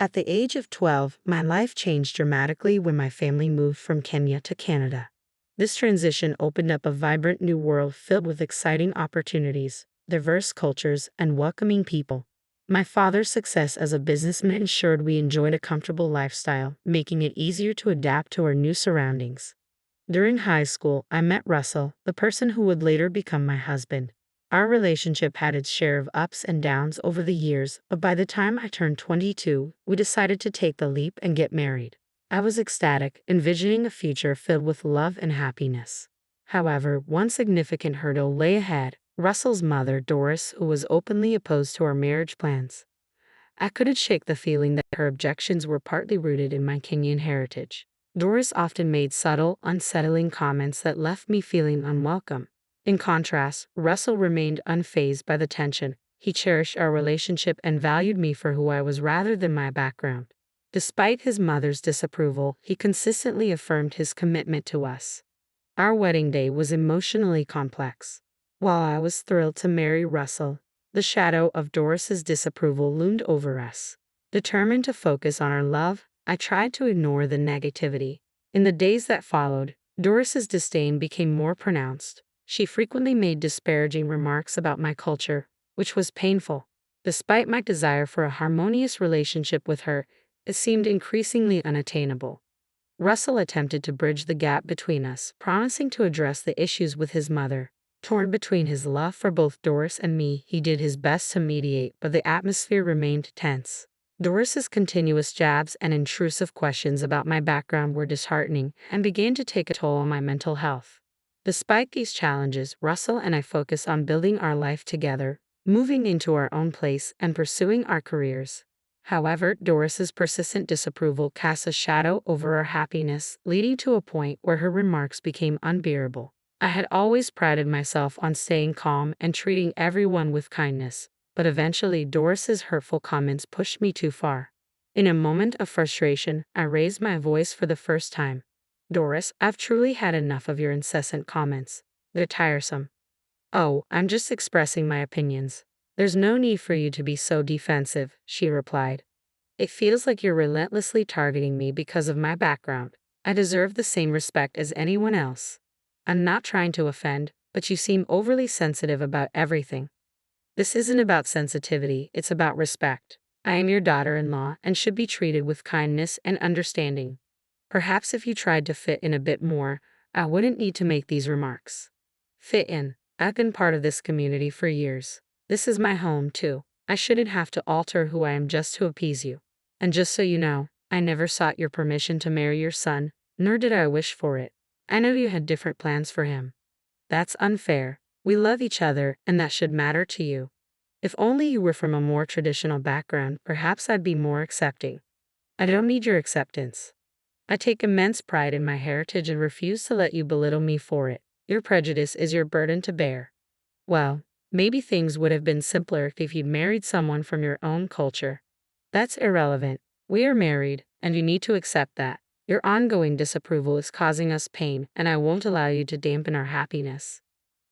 At the age of 12, my life changed dramatically when my family moved from Kenya to Canada. This transition opened up a vibrant new world filled with exciting opportunities, diverse cultures, and welcoming people. My father's success as a businessman ensured we enjoyed a comfortable lifestyle, making it easier to adapt to our new surroundings. During high school, I met Russell, the person who would later become my husband. Our relationship had its share of ups and downs over the years, but by the time I turned 22, we decided to take the leap and get married. I was ecstatic, envisioning a future filled with love and happiness. However, one significant hurdle lay ahead: Russell's mother, Doris, who was openly opposed to our marriage plans. I couldn't shake the feeling that her objections were partly rooted in my Kenyan heritage. Doris often made subtle, unsettling comments that left me feeling unwelcome. In contrast, Russell remained unfazed by the tension. He cherished our relationship and valued me for who I was rather than my background. Despite his mother's disapproval, he consistently affirmed his commitment to us. Our wedding day was emotionally complex. While I was thrilled to marry Russell, the shadow of Doris's disapproval loomed over us. Determined to focus on our love, I tried to ignore the negativity. In the days that followed, Doris's disdain became more pronounced. She frequently made disparaging remarks about my culture, which was painful. Despite my desire for a harmonious relationship with her, it seemed increasingly unattainable. Russell attempted to bridge the gap between us, promising to address the issues with his mother. Torn between his love for both Doris and me, he did his best to mediate, but the atmosphere remained tense. Doris's continuous jabs and intrusive questions about my background were disheartening and began to take a toll on my mental health. Despite these challenges, Russell and I focused on building our life together, moving into our own place, and pursuing our careers. However, Doris's persistent disapproval cast a shadow over our happiness, leading to a point where her remarks became unbearable. I had always prided myself on staying calm and treating everyone with kindness, but eventually Doris's hurtful comments pushed me too far. In a moment of frustration, I raised my voice for the first time. "Doris, I've truly had enough of your incessant comments. They're tiresome." "Oh, I'm just expressing my opinions. There's no need for you to be so defensive," she replied. "It feels like you're relentlessly targeting me because of my background. I deserve the same respect as anyone else. I'm not trying to offend, but you seem overly sensitive about everything." "This isn't about sensitivity, it's about respect. I am your daughter-in-law and should be treated with kindness and understanding. Perhaps if you tried to fit in a bit more, I wouldn't need to make these remarks." "Fit in? I've been part of this community for years. This is my home, too. I shouldn't have to alter who I am just to appease you. And just so you know, I never sought your permission to marry your son, nor did I wish for it. I know you had different plans for him." "That's unfair. We love each other, and that should matter to you. If only you were from a more traditional background, perhaps I'd be more accepting." "I don't need your acceptance. I take immense pride in my heritage and refuse to let you belittle me for it. Your prejudice is your burden to bear." "Well, maybe things would have been simpler if you'd married someone from your own culture." "That's irrelevant. We are married, and you need to accept that. Your ongoing disapproval is causing us pain, and I won't allow you to dampen our happiness."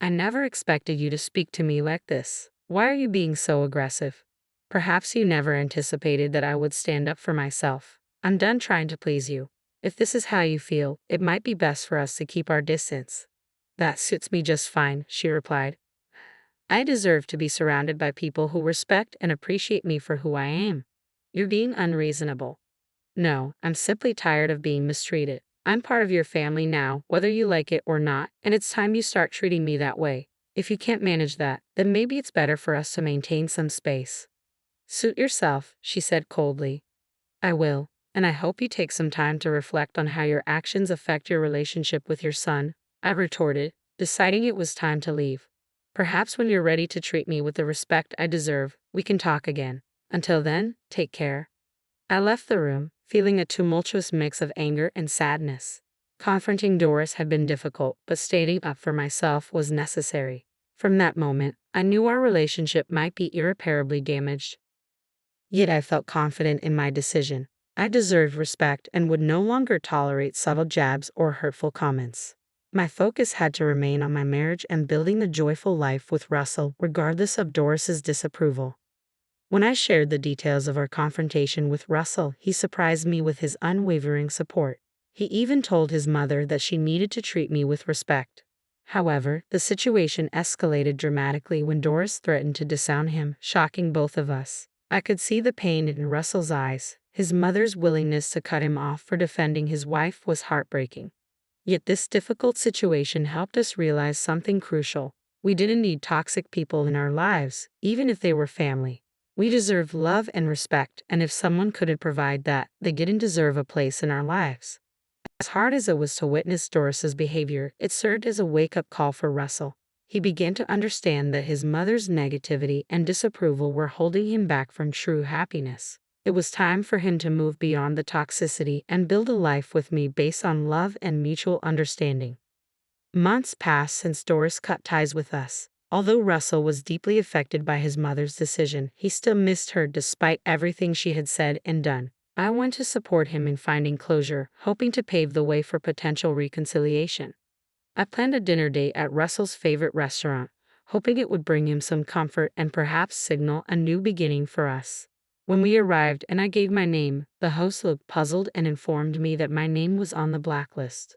"I never expected you to speak to me like this. Why are you being so aggressive?" "Perhaps you never anticipated that I would stand up for myself. I'm done trying to please you. If this is how you feel, it might be best for us to keep our distance." "That suits me just fine," she replied. "I deserve to be surrounded by people who respect and appreciate me for who I am." "You're being unreasonable." "No, I'm simply tired of being mistreated. I'm part of your family now, whether you like it or not, and it's time you start treating me that way. If you can't manage that, then maybe it's better for us to maintain some space." "Suit yourself," she said coldly. "I will, and I hope you take some time to reflect on how your actions affect your relationship with your son," I retorted, deciding it was time to leave. "Perhaps when you're ready to treat me with the respect I deserve, we can talk again. Until then, take care." I left the room, feeling a tumultuous mix of anger and sadness. Confronting Doris had been difficult, but standing up for myself was necessary. From that moment, I knew our relationship might be irreparably damaged. Yet I felt confident in my decision. I deserved respect and would no longer tolerate subtle jabs or hurtful comments. My focus had to remain on my marriage and building a joyful life with Russell, regardless of Doris's disapproval. When I shared the details of our confrontation with Russell, he surprised me with his unwavering support. He even told his mother that she needed to treat me with respect. However, the situation escalated dramatically when Doris threatened to disown him, shocking both of us. I could see the pain in Russell's eyes. His mother's willingness to cut him off for defending his wife was heartbreaking. Yet this difficult situation helped us realize something crucial. We didn't need toxic people in our lives, even if they were family. We deserve love and respect, and if someone couldn't provide that, they didn't deserve a place in our lives. As hard as it was to witness Doris's behavior, it served as a wake-up call for Russell. He began to understand that his mother's negativity and disapproval were holding him back from true happiness. It was time for him to move beyond the toxicity and build a life with me based on love and mutual understanding. Months passed since Doris cut ties with us. Although Russell was deeply affected by his mother's decision, he still missed her despite everything she had said and done. I want to support him in finding closure, hoping to pave the way for potential reconciliation. I planned a dinner date at Russell's favorite restaurant, hoping it would bring him some comfort and perhaps signal a new beginning for us. When we arrived and I gave my name, the host looked puzzled and informed me that my name was on the blacklist.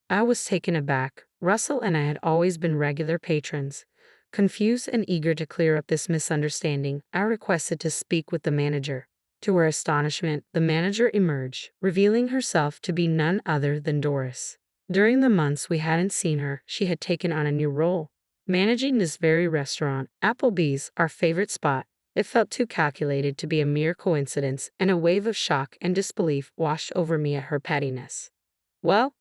I was taken aback. Russell and I had always been regular patrons. Confused and eager to clear up this misunderstanding, I requested to speak with the manager. To our astonishment, the manager emerged, revealing herself to be none other than Doris. During the months we hadn't seen her, she had taken on a new role. Managing this very restaurant, Applebee's, our favorite spot. It felt too calculated to be a mere coincidence, and a wave of shock and disbelief washed over me at her pettiness. Well,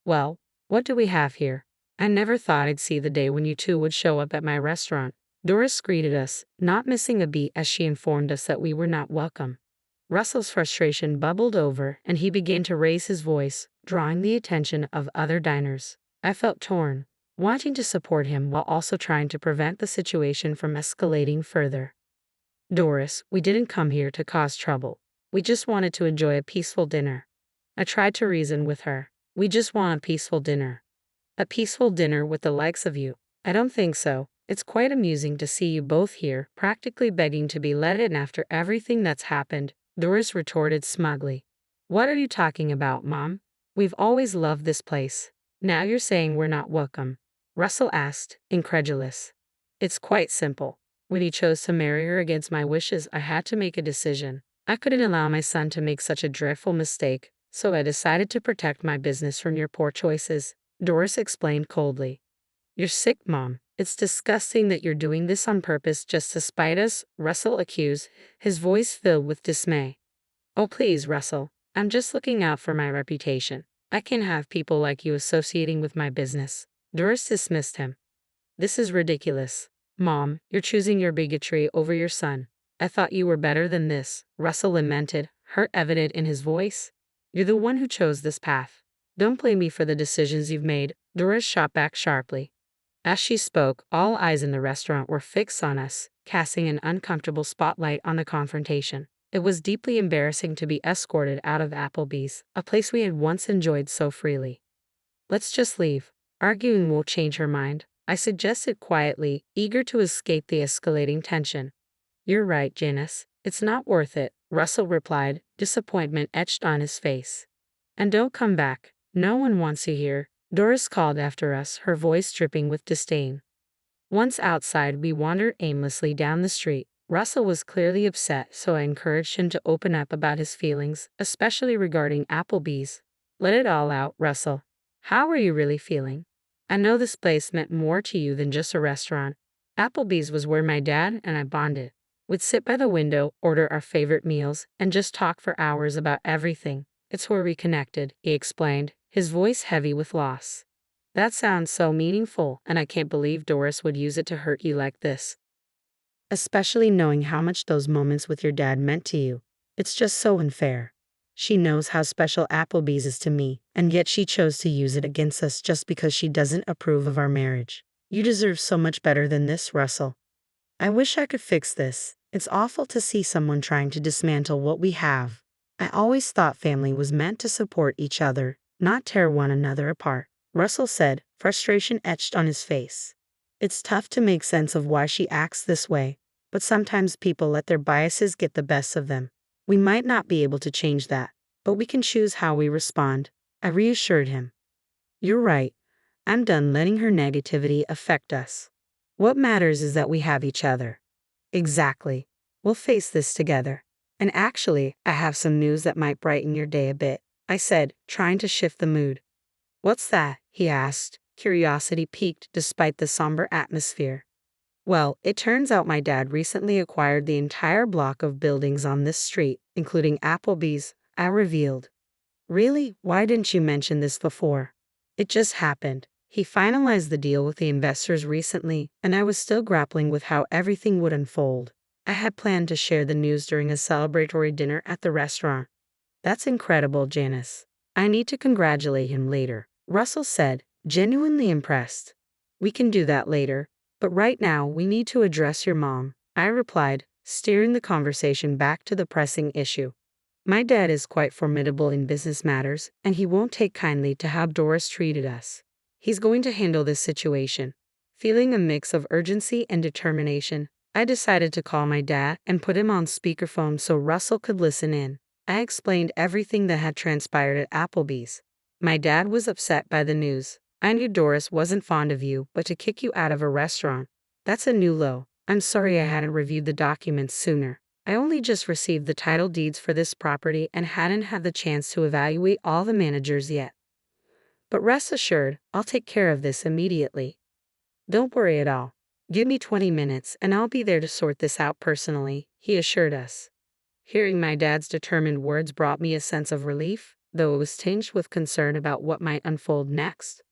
what do we have here? I never thought I'd see the day when you two would show up at my restaurant. Doris greeted us, not missing a beat as she informed us that we were not welcome. Russell's frustration bubbled over, and he began to raise his voice, drawing the attention of other diners. I felt torn, wanting to support him while also trying to prevent the situation from escalating further. Doris, we didn't come here to cause trouble. We just wanted to enjoy a peaceful dinner. I tried to reason with her. We just want a peaceful dinner. A peaceful dinner with the likes of you? I don't think so. It's quite amusing to see you both here, practically begging to be let in after everything that's happened, Doris retorted smugly. What are you talking about, Mom? We've always loved this place. Now you're saying we're not welcome. Russell asked, incredulous. It's quite simple. When he chose to marry her against my wishes, I had to make a decision. I couldn't allow my son to make such a dreadful mistake, so I decided to protect my business from your poor choices, Doris explained coldly. You're sick, Mom. It's disgusting that you're doing this on purpose just to spite us, Russell accused, his voice filled with dismay. Oh please, Russell. I'm just looking out for my reputation. I can't have people like you associating with my business. Doris dismissed him. This is ridiculous. Mom, you're choosing your bigotry over your son. I thought you were better than this, Russell lamented, hurt evident in his voice. You're the one who chose this path. Don't blame me for the decisions you've made, Doris shot back sharply. As she spoke, all eyes in the restaurant were fixed on us, casting an uncomfortable spotlight on the confrontation. It was deeply embarrassing to be escorted out of Applebee's, a place we had once enjoyed so freely. Let's just leave. Arguing won't change her mind, I suggested quietly, eager to escape the escalating tension. You're right, Janice. It's not worth it, Russell replied, disappointment etched on his face. And don't come back. No one wants you here, Doris called after us, her voice dripping with disdain. Once outside, we wandered aimlessly down the street. Russell was clearly upset, so I encouraged him to open up about his feelings, especially regarding Applebee's. Let it all out, Russell. How are you really feeling? I know this place meant more to you than just a restaurant. Applebee's was where my dad and I bonded. We'd sit by the window, order our favorite meals, and just talk for hours about everything. It's where we connected, he explained, his voice heavy with loss. That sounds so meaningful, and I can't believe Doris would use it to hurt you like this. Especially knowing how much those moments with your dad meant to you. It's just so unfair. She knows how special Applebee's is to me, and yet she chose to use it against us just because she doesn't approve of our marriage. You deserve so much better than this, Russell. I wish I could fix this. It's awful to see someone trying to dismantle what we have. I always thought family was meant to support each other, not tear one another apart, Russell said, frustration etched on his face. It's tough to make sense of why she acts this way. but sometimes people let their biases get the best of them. We might not be able to change that, but we can choose how we respond. I reassured him. You're right. I'm done letting her negativity affect us. What matters is that we have each other. Exactly. We'll face this together. And actually, I have some news that might brighten your day a bit, I said, trying to shift the mood. What's that? He asked, curiosity piqued despite the somber atmosphere. Well, it turns out my dad recently acquired the entire block of buildings on this street, including Applebee's, I revealed. Really? Why didn't you mention this before? It just happened. He finalized the deal with the investors recently, and I was still grappling with how everything would unfold. I had planned to share the news during a celebratory dinner at the restaurant. That's incredible, Janice. I need to congratulate him later, Russell said, genuinely impressed. We can do that later, but right now we need to address your mom, I replied, steering the conversation back to the pressing issue. My dad is quite formidable in business matters, and he won't take kindly to how Doris treated us. He's going to handle this situation. Feeling a mix of urgency and determination, I decided to call my dad and put him on speakerphone so Russell could listen in. I explained everything that had transpired at Applebee's. My dad was upset by the news. I knew Doris wasn't fond of you, but to kick you out of a restaurant, that's a new low. I'm sorry I hadn't reviewed the documents sooner. I only just received the title deeds for this property and hadn't had the chance to evaluate all the managers yet. But rest assured, I'll take care of this immediately. Don't worry at all. Give me 20 minutes and I'll be there to sort this out personally, he assured us. Hearing my dad's determined words brought me a sense of relief, though it was tinged with concern about what might unfold next.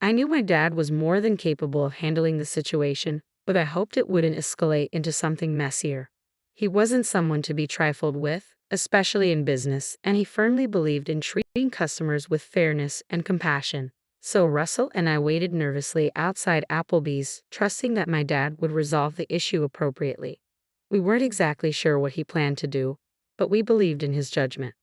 I knew my dad was more than capable of handling the situation, but I hoped it wouldn't escalate into something messier. He wasn't someone to be trifled with, especially in business, and he firmly believed in treating customers with fairness and compassion. So Russell and I waited nervously outside Applebee's, trusting that my dad would resolve the issue appropriately. We weren't exactly sure what he planned to do, but we believed in his judgment.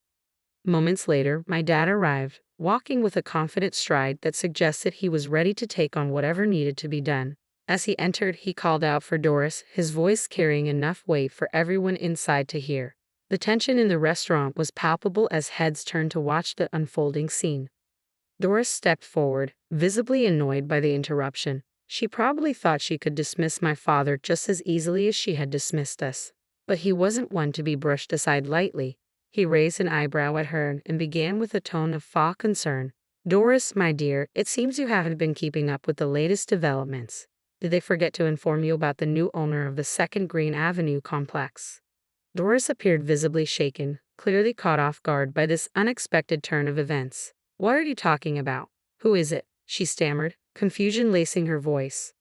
Moments later, my dad arrived, walking with a confident stride that suggested he was ready to take on whatever needed to be done. As he entered, he called out for Doris, his voice carrying enough weight for everyone inside to hear. The tension in the restaurant was palpable as heads turned to watch the unfolding scene. Doris stepped forward, visibly annoyed by the interruption. She probably thought she could dismiss my father just as easily as she had dismissed us. But he wasn't one to be brushed aside lightly. He raised an eyebrow at her and began with a tone of concern. Doris, my dear, it seems you haven't been keeping up with the latest developments. Did they forget to inform you about the new owner of the 2nd Green Avenue complex? Doris appeared visibly shaken, clearly caught off guard by this unexpected turn of events. What are you talking about? Who is it? She stammered, confusion lacing her voice.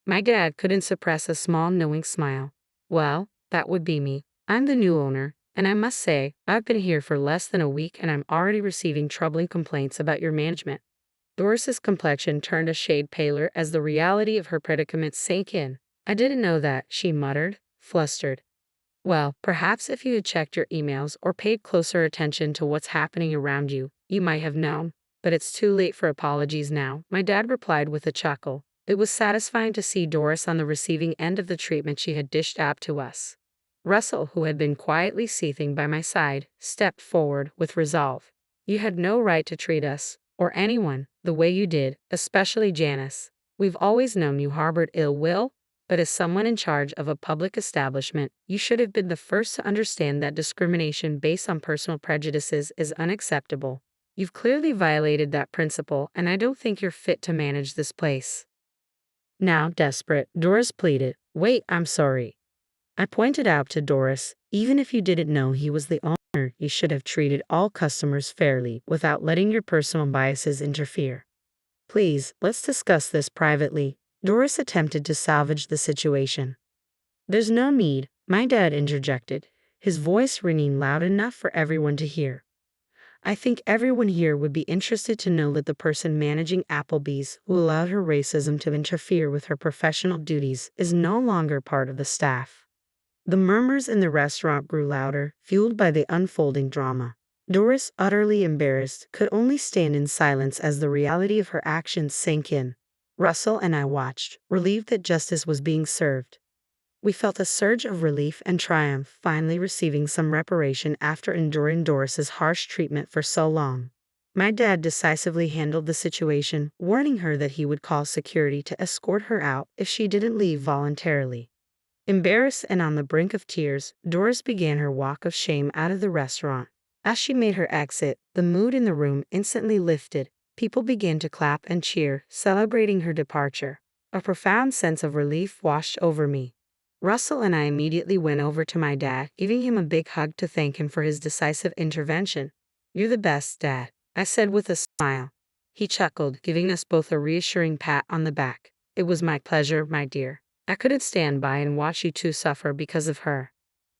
My dad couldn't suppress a small knowing smile. Well, that would be me. I'm the new owner, and I must say, I've been here for less than a week and I'm already receiving troubling complaints about your management. Doris's complexion turned a shade paler as the reality of her predicament sank in. I didn't know that, she muttered, flustered. Well, perhaps if you had checked your emails or paid closer attention to what's happening around you, you might have known. But it's too late for apologies now, my dad replied with a chuckle. It was satisfying to see Doris on the receiving end of the treatment she had dished out to us. Russell, who had been quietly seething by my side, stepped forward with resolve. You had no right to treat us, or anyone, the way you did, especially Janice. We've always known you harbored ill will, but as someone in charge of a public establishment, you should have been the first to understand that discrimination based on personal prejudices is unacceptable. You've clearly violated that principle, and I don't think you're fit to manage this place. Now, desperate, Doris pleaded. Wait, I'm sorry. I pointed out to Doris, even if you didn't know he was the owner, you should have treated all customers fairly without letting your personal biases interfere. Please, let's discuss this privately. Doris attempted to salvage the situation. There's no need, my dad interjected, his voice ringing loud enough for everyone to hear. I think everyone here would be interested to know that the person managing Applebee's, who allowed her racism to interfere with her professional duties, is no longer part of the staff. The murmurs in the restaurant grew louder, fueled by the unfolding drama. Doris, utterly embarrassed, could only stand in silence as the reality of her actions sank in. Russell and I watched, relieved that justice was being served. We felt a surge of relief and triumph, finally receiving some reparation after enduring Doris's harsh treatment for so long. My dad decisively handled the situation, warning her that he would call security to escort her out if she didn't leave voluntarily. Embarrassed and on the brink of tears, Doris began her walk of shame out of the restaurant. As she made her exit, the mood in the room instantly lifted. People began to clap and cheer, celebrating her departure. A profound sense of relief washed over me. Russell and I immediately went over to my dad, giving him a big hug to thank him for his decisive intervention. "You're the best, Dad," I said with a smile. He chuckled, giving us both a reassuring pat on the back. "It was my pleasure, my dear. I couldn't stand by and watch you two suffer because of her."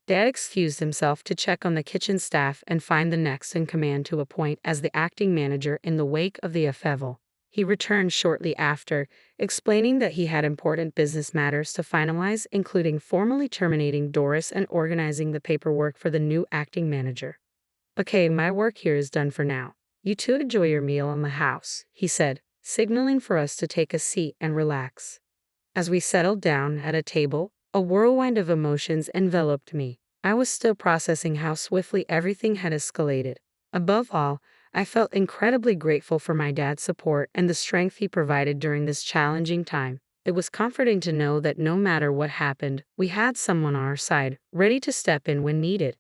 Dad excused himself to check on the kitchen staff and find the next in command to appoint as the acting manager in the wake of the upheaval. He returned shortly after, explaining that he had important business matters to finalize, including formally terminating Doris and organizing the paperwork for the new acting manager. "Okay, my work here is done for now. You two enjoy your meal in the house," he said, signaling for us to take a seat and relax. As we settled down at a table, a whirlwind of emotions enveloped me. I was still processing how swiftly everything had escalated. Above all, I felt incredibly grateful for my dad's support and the strength he provided during this challenging time. It was comforting to know that no matter what happened, we had someone on our side, ready to step in when needed.